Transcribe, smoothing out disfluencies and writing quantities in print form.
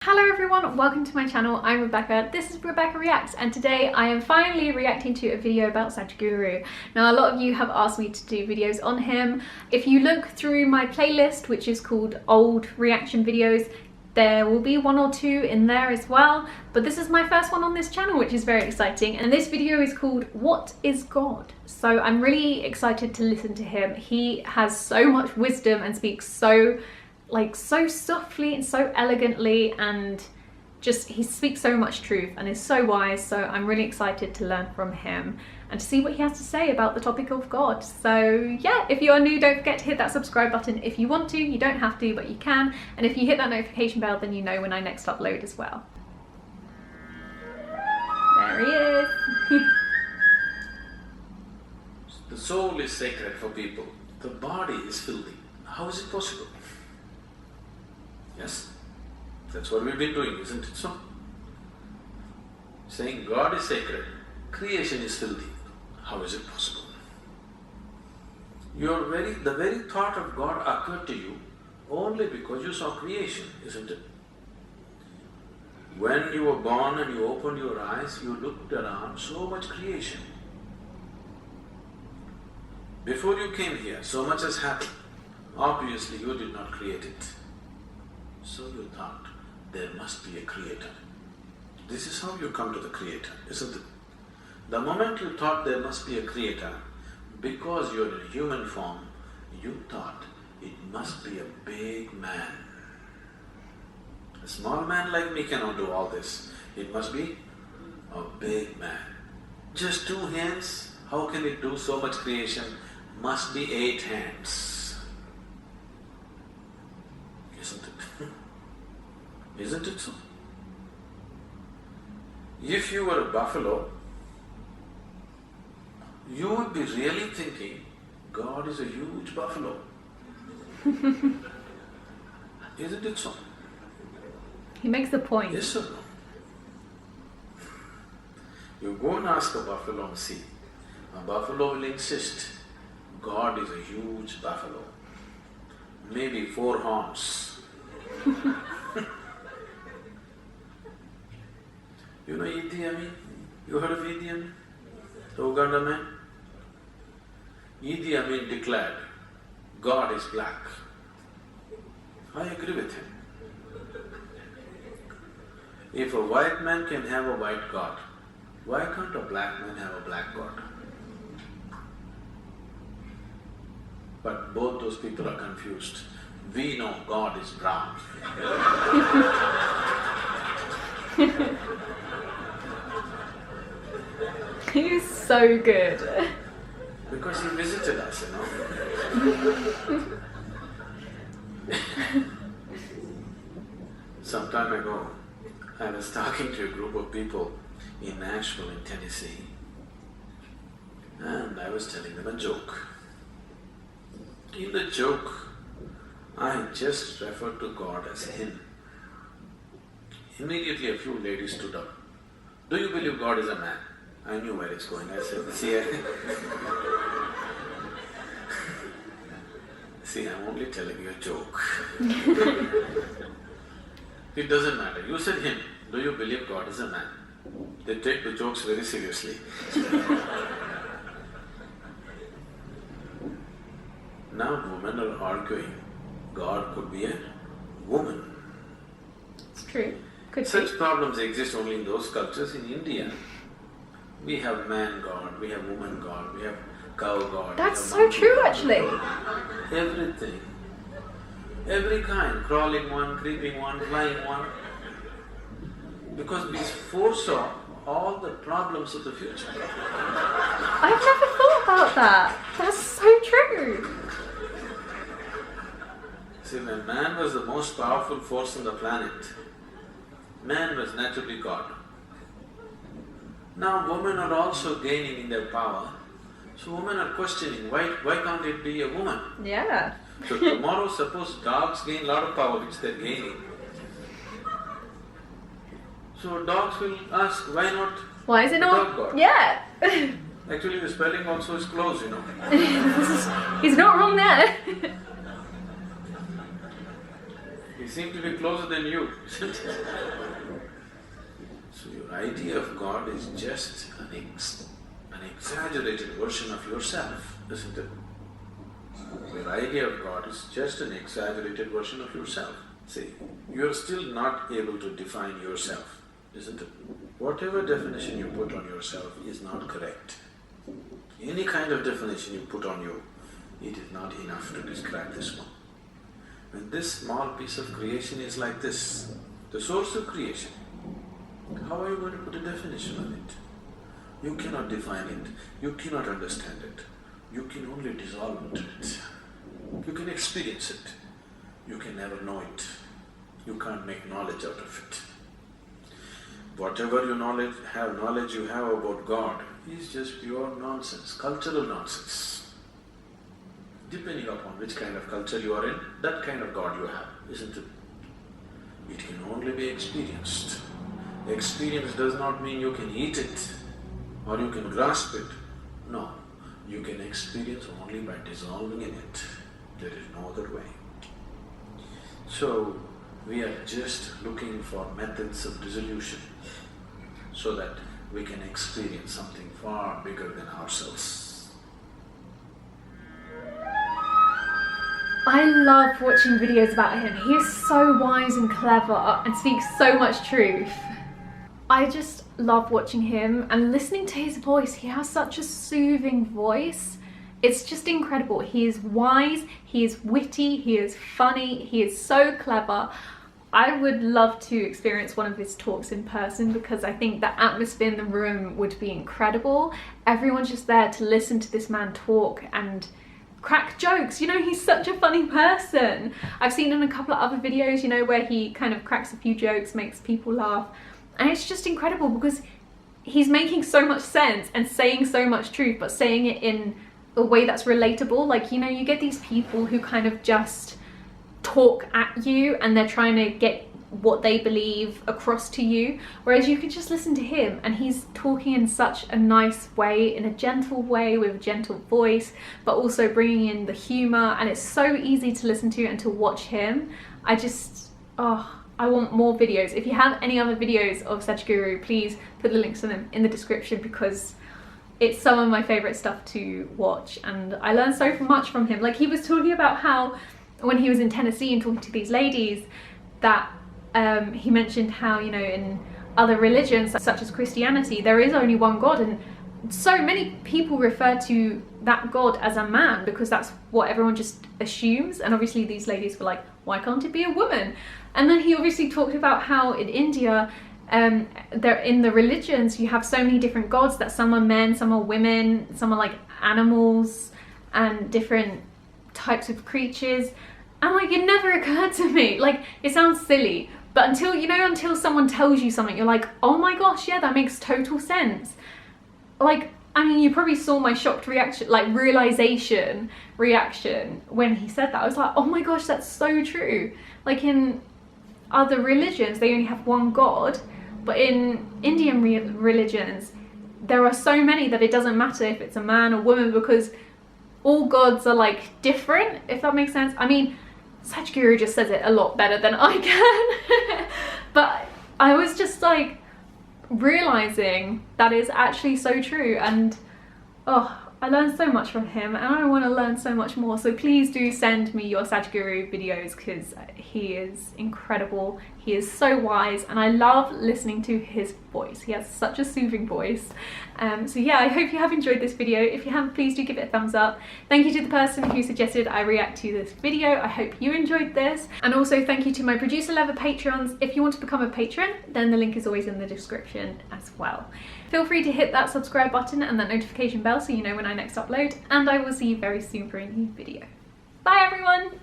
Hello everyone, welcome to my channel. I'm Rebecca, this is Rebecca Reacts, and today I am finally reacting to a video about Sadhguru. Now a lot of you have asked me to do videos on him. If you look through my playlist, which is called Old Reaction Videos, there will be one or two in there as well, but this is my first one on this channel, which is very exciting, and this video is called What is God? So I'm really excited to listen to him. He has so much wisdom and speaks so softly and so elegantly, and just he speaks so much truth and is so wise. So I'm really excited to learn from him and to see what he has to say about the topic of God. So yeah, if you are new, don't forget to hit that subscribe button if you want to. You don't have to, but you can, and if you hit that notification bell, then you know when I next upload as well. There he is. The soul is sacred for people. The body is filthy. How is it possible? Yes, that's what we've been doing, isn't it so? Saying God is sacred, creation is filthy. How is it possible? The very thought of God occurred to you only because you saw creation, isn't it? When you were born and you opened your eyes, you looked around, so much creation. Before you came here, so much has happened. Obviously, you did not create it. So you thought, there must be a creator. This is how you come to the creator, isn't it? The moment you thought there must be a creator, because you're in human form, you thought it must be a big man. A small man like me cannot do all this. It must be a big man. Just 2 hands, how can it do so much creation? Must be 8 hands. Isn't it? Isn't it so? If you were a buffalo, you would be really thinking, God is a huge buffalo. Isn't it so? He makes the point. Yes or no? You go and ask a buffalo and see. A buffalo will insist, God is a huge buffalo. Maybe 4 horns. You know Idi Amin? You heard of Idi Amin? The Uganda man? Idi Amin declared, God is black. I agree with him. If a white man can have a white God, why can't a black man have a black God? But both those people are confused. We know God is brown. He's so good. Because he visited us, you know. Some time ago, I was talking to a group of people in Nashville in Tennessee, and I was telling them a joke. In the joke, I just referred to God as Him. Immediately a few ladies stood up. Do you believe God is a man? I knew where it's going. I said, see, I'm only telling you a joke. It doesn't matter. You said Him. Do you believe God is a man? They take the jokes very seriously. Now women are arguing, God could be a woman. It's true. Could be. Such problems exist only in those cultures. In India, we have man God, we have woman God, we have cow God. That's so true actually. Everything. Every kind, crawling one, creeping one, flying one. Because we foresaw all the problems of the future. I've never thought about that. That's so true. See, when man was the most powerful force on the planet, man was naturally God. Now women are also gaining in their power, so women are questioning, why can't it be a woman? Yeah. So tomorrow suppose dogs gain a lot of power, which they're gaining. So dogs will ask, why not? Why is it not? Dog God? Yeah. Actually the spelling also is close, you know. He's not wrong there. You see, seem to be closer than you, isn't it? So your idea of God is just an exaggerated version of yourself, isn't it? Your idea of God is just an exaggerated version of yourself. See, you're still not able to define yourself, isn't it? Whatever definition you put on yourself is not correct. Any kind of definition you put on you, it is not enough to describe this one. And this small piece of creation is like this, the source of creation. How are you going to put a definition on it? You cannot define it, you cannot understand it, you can only dissolve into it. You can experience it, you can never know it, you can't make knowledge out of it. Whatever knowledge you have about God is just pure nonsense, cultural nonsense. Depending upon which kind of culture you are in, that kind of God you have, isn't it? It can only be experienced. Experience does not mean you can eat it or you can grasp it. No, you can experience only by dissolving in it. There is no other way. So, we are just looking for methods of dissolution so that we can experience something far bigger than ourselves. I love watching videos about him. He is so wise and clever and speaks so much truth. I just love watching him and listening to his voice. He has such a soothing voice. It's just incredible. He is wise, he is witty, he is funny, he is so clever. I would love to experience one of his talks in person because I think the atmosphere in the room would be incredible. Everyone's just there to listen to this man talk and crack jokes. You know, he's such a funny person. I've seen in a couple of other videos, you know, where he kind of cracks a few jokes, makes people laugh. And it's just incredible because he's making so much sense and saying so much truth, but saying it in a way that's relatable. Like, you know, you get these people who kind of just talk at you and they're trying to get what they believe across to you, whereas you could just listen to him and he's talking in such a nice way, in a gentle way, with a gentle voice, but also bringing in the humor, and it's so easy to listen to and to watch him. I want more videos. If you have any other videos of Sadhguru, please put the links to them in the description because it's some of my favorite stuff to watch and I learned so much from him. Like, he was talking about how when he was in Tennessee and talking to these ladies, that he mentioned how, you know, in other religions such as Christianity, there is only one God, and so many people refer to that God as a man because that's what everyone just assumes. And obviously these ladies were like, why can't it be a woman? And then he obviously talked about how in India, there in the religions you have so many different gods, that some are men, some are women, some are like animals and different types of creatures. And like, it never occurred to me, like, it sounds silly, but until, you know, until someone tells you something, you're like, oh my gosh, yeah, that makes total sense. Like, I mean, you probably saw my shocked reaction, like realization reaction when he said that. I was like, oh my gosh, that's so true. Like, in other religions, they only have one God, but in Indian religions, there are so many that it doesn't matter if it's a man or woman because all gods are like different, if that makes sense. I mean, Sadhguru just says it a lot better than I can. But I was just like realizing that is actually so true, and oh, I learned so much from him and I want to learn so much more. So please do send me your Sadhguru videos because he is incredible. He is so wise and I love listening to his voice. He has such a soothing voice. So yeah, I hope you have enjoyed this video. If you have, please do give it a thumbs up. Thank you to the person who suggested I react to this video. I hope you enjoyed this. And also thank you to my producer level patrons. If you want to become a patron, then the link is always in the description as well. Feel free to hit that subscribe button and that notification bell so you know when I next upload, and I will see you very soon for a new video. Bye everyone!